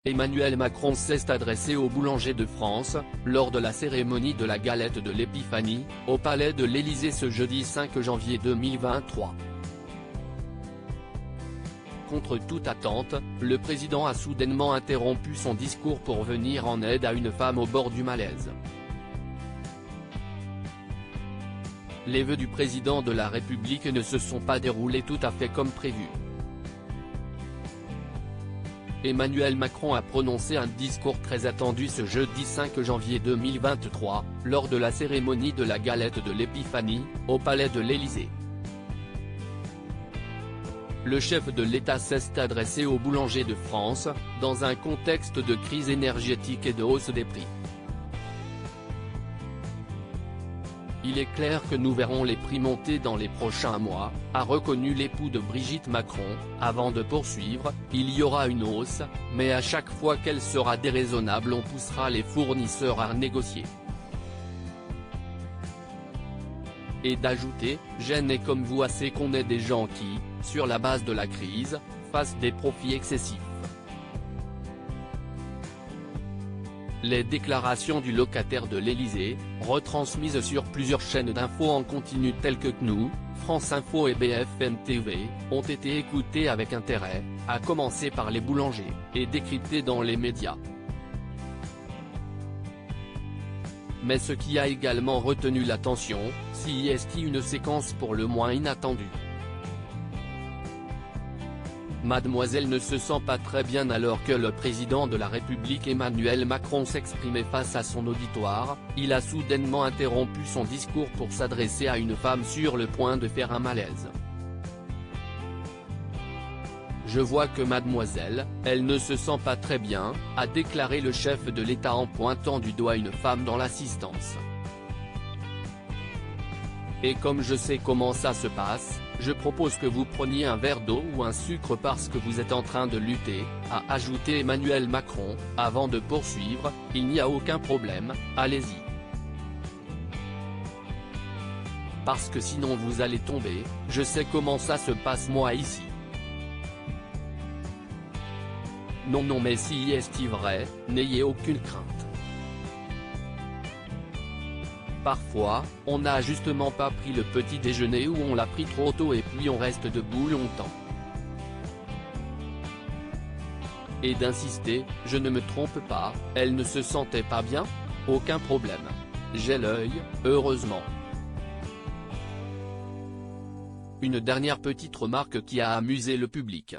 Emmanuel Macron s'est adressé aux boulangers de France, lors de la cérémonie de la galette de l'Épiphanie, au Palais de l'Élysée ce jeudi 5 janvier 2023. Contre toute attente, le président a soudainement interrompu son discours pour venir en aide à une femme au bord du malaise. Les vœux du président de la République ne se sont pas déroulés tout à fait comme prévu. Emmanuel Macron a prononcé un discours très attendu ce jeudi 5 janvier 2023, lors de la cérémonie de la galette de l'Épiphanie, au Palais de l'Élysée. Le chef de l'État s'est adressé aux boulangers de France, dans un contexte de crise énergétique et de hausse des prix. Il est clair que nous verrons les prix monter dans les prochains mois, a reconnu l'époux de Brigitte Macron, avant de poursuivre, il y aura une hausse, mais à chaque fois qu'elle sera déraisonnable on poussera les fournisseurs à négocier. Et d'ajouter, je n'ai comme vous assez qu'on ait des gens qui, sur la base de la crise, fassent des profits excessifs. Les déclarations du locataire de l'Élysée, retransmises sur plusieurs chaînes d'infos en continu telles que CNews, France Info et BFM TV, ont été écoutées avec intérêt, à commencer par les boulangers, et décryptées dans les médias. Mais ce qui a également retenu l'attention, c'est une séquence pour le moins inattendue. Mademoiselle ne se sent pas très bien alors que le président de la République Emmanuel Macron s'exprimait face à son auditoire, il a soudainement interrompu son discours pour s'adresser à une femme sur le point de faire un malaise. Je vois que mademoiselle, elle ne se sent pas très bien, a déclaré le chef de l'État en pointant du doigt une femme dans l'assistance. Et comme je sais comment ça se passe, je propose que vous preniez un verre d'eau ou un sucre parce que vous êtes en train de lutter, a ajouté Emmanuel Macron, avant de poursuivre, il n'y a aucun problème, allez-y. Parce que sinon vous allez tomber, je sais comment ça se passe moi ici. Non mais si est vrai, n'ayez aucune crainte. Parfois, on n'a justement pas pris le petit déjeuner ou on l'a pris trop tôt et puis on reste debout longtemps. Et d'insister, je ne me trompe pas, elle ne se sentait pas bien? Aucun problème. J'ai l'œil, heureusement. Une dernière petite remarque qui a amusé le public.